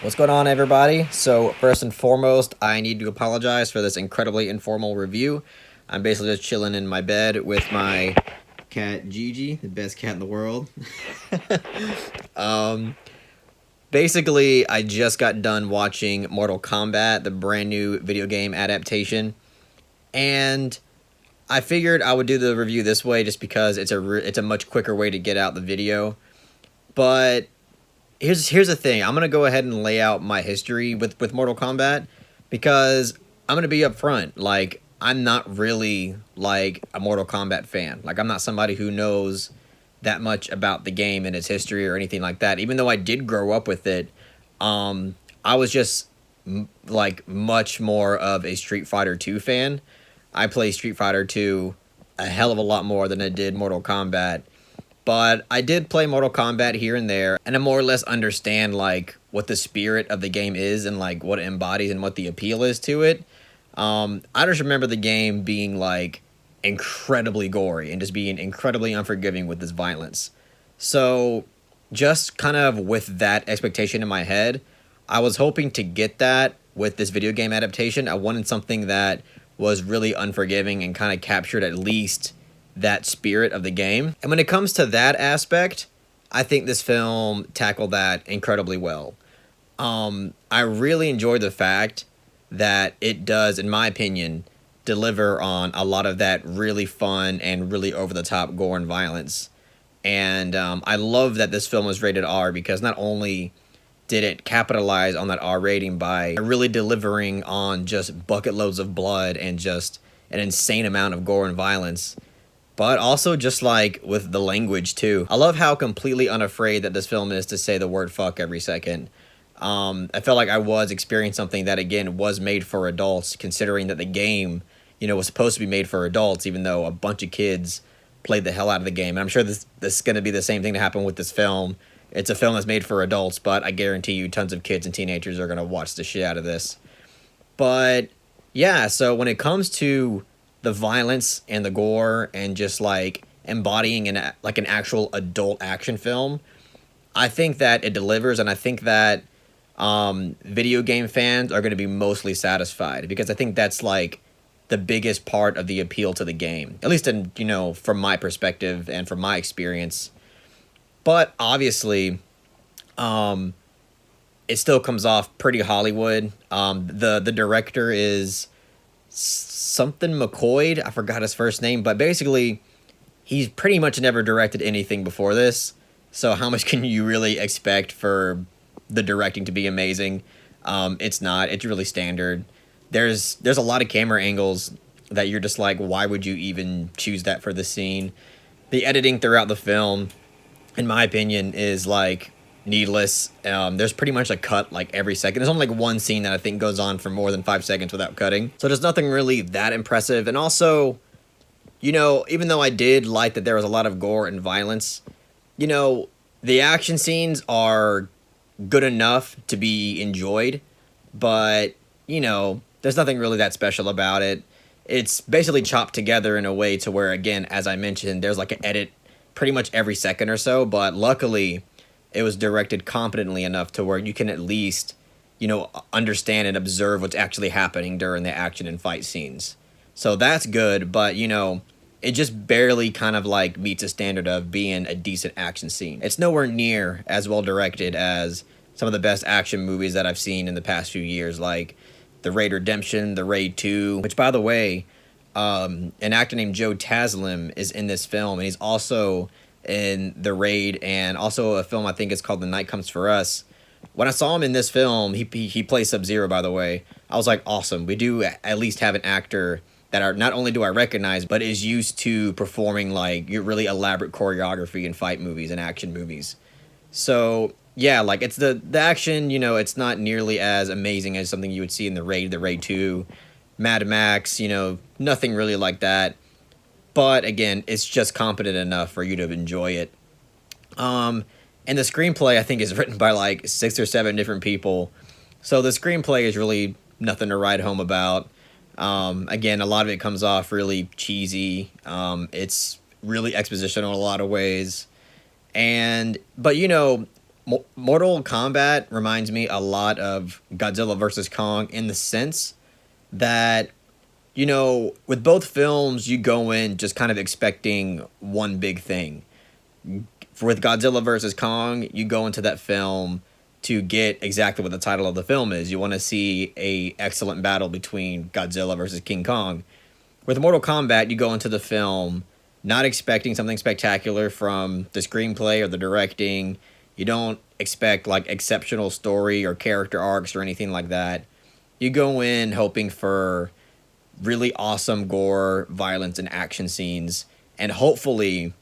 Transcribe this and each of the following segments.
What's going on, everybody? So first and foremost, I need to apologize for this incredibly informal review. I'm basically just chilling in my bed with my cat Gigi, the best cat in the world. um, Basically, I just got done watching Mortal Kombat, the brand new video game adaptation, and I figured I would do the review this way just because it's a much quicker way to get out the video. But here's the thing. I'm gonna go ahead and lay out my history with Mortal Kombat because I'm gonna be upfront. Like, I'm not really like a Mortal Kombat fan. Like, I'm not somebody who knows that much about the game and its history or anything like that. Even though I did grow up with it, I was just like much more of a Street Fighter 2 fan. I play Street Fighter 2 a hell of a lot more than I did Mortal Kombat. But I did play Mortal Kombat here and there, and I more or less understand like what the spirit of the game is and like what it embodies and what the appeal is to it. I just remember the game being like incredibly gory and just being incredibly unforgiving with this violence. So just kind of with that expectation in my head, I was hoping to get that with this video game adaptation. I wanted something that was really unforgiving and kind of captured at least that spirit of the game. And when it comes to that aspect, I think this film tackled that incredibly well. I really enjoyed the fact that it does, in my opinion, deliver on a lot of that really fun and really over-the-top gore and violence. And I love that this film was rated R because not only did it capitalize on that R rating by really delivering on just bucket loads of blood and just an insane amount of gore and violence, but also just like with the language too. I love how completely unafraid that this film is to say the word fuck every second. I felt like I was experiencing something that, again, was made for adults, considering that the game, was supposed to be made for adults, even though a bunch of kids played the hell out of the game. And I'm sure this is going to be the same thing to happen with this film. It's a film that's made for adults, but I guarantee you tons of kids and teenagers are going to watch the shit out of this. But yeah, so when it comes to the violence and the gore and just like embodying an actual adult action film, I think that it delivers, and I think that video game fans are going to be mostly satisfied because I think that's like the biggest part of the appeal to the game, at least in from my perspective and from my experience. But obviously, it still comes off pretty Hollywood. The director is something McCoy. I forgot his first name, but basically, he's pretty much never directed anything before this. So how much can you really expect for the directing to be amazing? It's not. It's really standard. There's a lot of camera angles that you're just like, why would you even choose that for the scene? The editing throughout the film, in my opinion, is like needless. There's pretty much a cut like every second. There's only like one scene that I think goes on for more than 5 seconds without cutting. So there's nothing really that impressive. And also, even though I did like that there was a lot of gore and violence, the action scenes are good enough to be enjoyed, but, there's nothing really that special about it. It's basically chopped together in a way to where, again, as I mentioned, there's like an edit pretty much every second or so, but luckily it was directed competently enough to where you can at least, understand and observe what's actually happening during the action and fight scenes. So that's good, but, it just barely kind of like meets a standard of being a decent action scene. It's nowhere near as well directed as some of the best action movies that I've seen in the past few years, like The Raid Redemption, The Raid 2, which, by the way, an actor named Joe Taslim is in this film, and he's also in The Raid, and also a film I think is called The Night Comes For Us. When I saw him in this film, he plays Sub-Zero, by the way. I was like, awesome. We do at least have an actor that are not only do I recognize, but is used to performing like your really elaborate choreography in fight movies and action movies. So yeah, like it's the action, it's not nearly as amazing as something you would see in The Raid 2, Mad Max, nothing really like that. But again, it's just competent enough for you to enjoy it. And the screenplay, I think, is written by like 6 or 7 different people. So the screenplay is really nothing to write home about. Again, a lot of it comes off really cheesy. It's really expositional in a lot of ways. But Mortal Kombat reminds me a lot of Godzilla versus Kong in the sense that, you know, with both films, you go in just kind of expecting one big thing. With Godzilla versus Kong, you go into that film to get exactly what the title of the film is. You want to see a excellent battle between Godzilla versus King Kong. With Mortal Kombat, you go into the film not expecting something spectacular from the screenplay or the directing. You don't expect like exceptional story or character arcs or anything like that. You go in hoping for really awesome gore, violence, and action scenes, and hopefully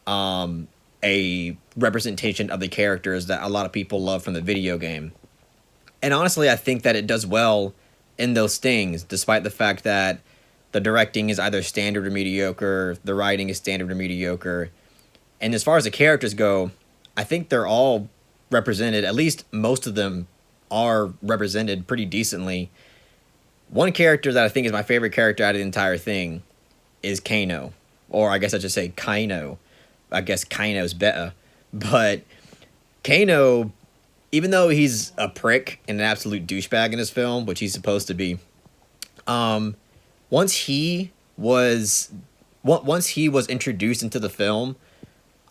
a representation of the characters that a lot of people love from the video game. And honestly, I think that it does well in those things, despite the fact that the directing is either standard or mediocre, the writing is standard or mediocre. And as far as the characters go, I think they're all represented, at least most of them are represented pretty decently. One character that I think is my favorite character out of the entire thing is Kano. Or I guess I should say Kano. I guess Kano's better. But Kano, even though he's a prick and an absolute douchebag in this film, which he's supposed to be, once he was introduced into the film,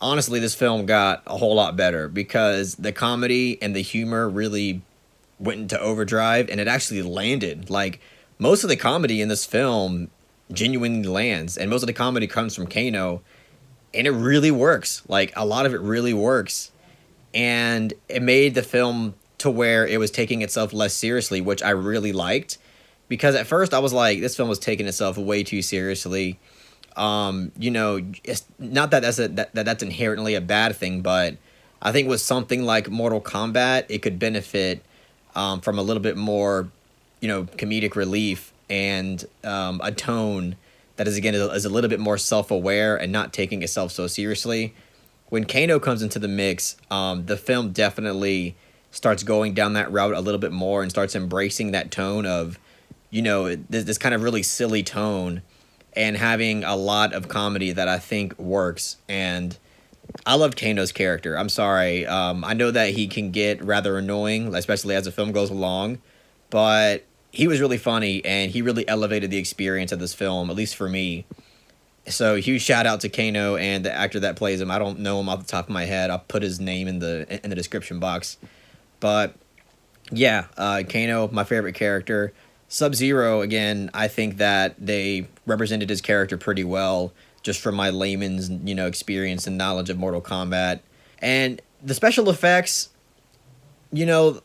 honestly, this film got a whole lot better because the comedy and the humor really went into overdrive, and it actually landed. Like, most of the comedy in this film genuinely lands, and most of the comedy comes from Kano, and it really works. Like, a lot of it really works, and it made the film to where it was taking itself less seriously, which I really liked, because at first I was like, this film was taking itself way too seriously. You know, it's not that that's inherently a bad thing, but I think with something like Mortal Kombat, it could benefit from a little bit more, you know, comedic relief and a tone that is, again, is a little bit more self-aware and not taking itself so seriously. When Kano comes into the mix, the film definitely starts going down that route a little bit more and starts embracing that tone of, you know, this kind of really silly tone and having a lot of comedy that I think works. And I love Kano's character. I'm sorry. I know that he can get rather annoying, especially as the film goes along, but he was really funny, and he really elevated the experience of this film, at least for me. So huge shout out to Kano and the actor that plays him. I don't know him off the top of my head. I'll put his name in the description box. But yeah, Kano, my favorite character. Sub-Zero, again, I think that they represented his character pretty well, just from my layman's, you know, experience and knowledge of Mortal Kombat. And the special effects, you know,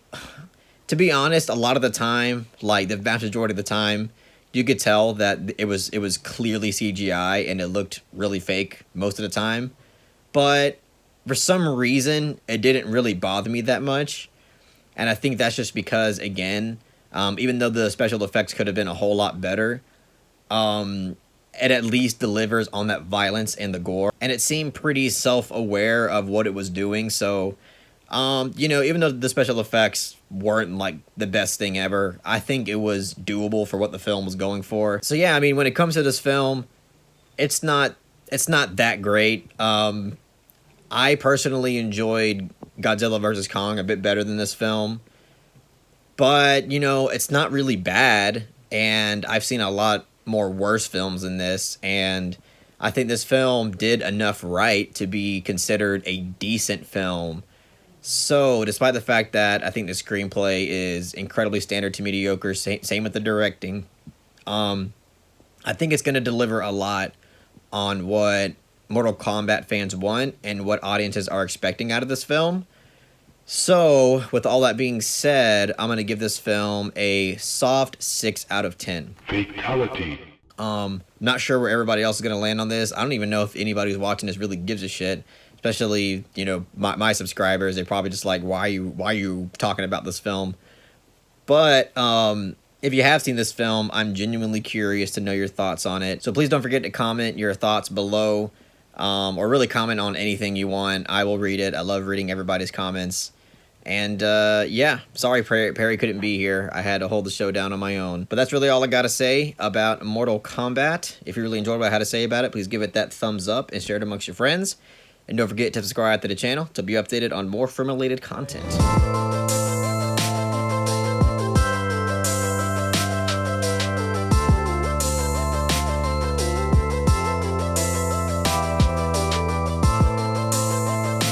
to be honest, a lot of the time, like the vast majority of the time, you could tell that it was clearly CGI and it looked really fake most of the time. But for some reason, it didn't really bother me that much. And I think that's just because, again, even though the special effects could have been a whole lot better, it at least delivers on that violence and the gore. And it seemed pretty self-aware of what it was doing. So, you know, even though the special effects weren't like the best thing ever, I think it was doable for what the film was going for. So yeah, I mean, when it comes to this film, it's not that great. I personally enjoyed Godzilla vs. Kong a bit better than this film. But, you know, it's not really bad, and I've seen a lot more worse films than this, and I think this film did enough right to be considered a decent film. So, despite the fact that I think the screenplay is incredibly standard to mediocre, same with the directing, I think it's going to deliver a lot on what Mortal Kombat fans want and what audiences are expecting out of this film. So, with all that being said, I'm going to give this film a soft 6 out of 10. Fatality. Not sure where everybody else is going to land on this. I don't even know if anybody who's watching this really gives a shit. Especially, you know, my subscribers. They're probably just like, why are you talking about this film? But if you have seen this film, I'm genuinely curious to know your thoughts on it. So please don't forget to comment your thoughts below. Or really comment on anything you want. I will read it. I love reading everybody's comments. And yeah, sorry Perry couldn't be here. I had to hold the show down on my own. But that's really all I got to say about Mortal Kombat. If you really enjoyed what I had to say about it, please give it that thumbs up and share it amongst your friends. And don't forget to subscribe to the channel to be updated on more film-related content.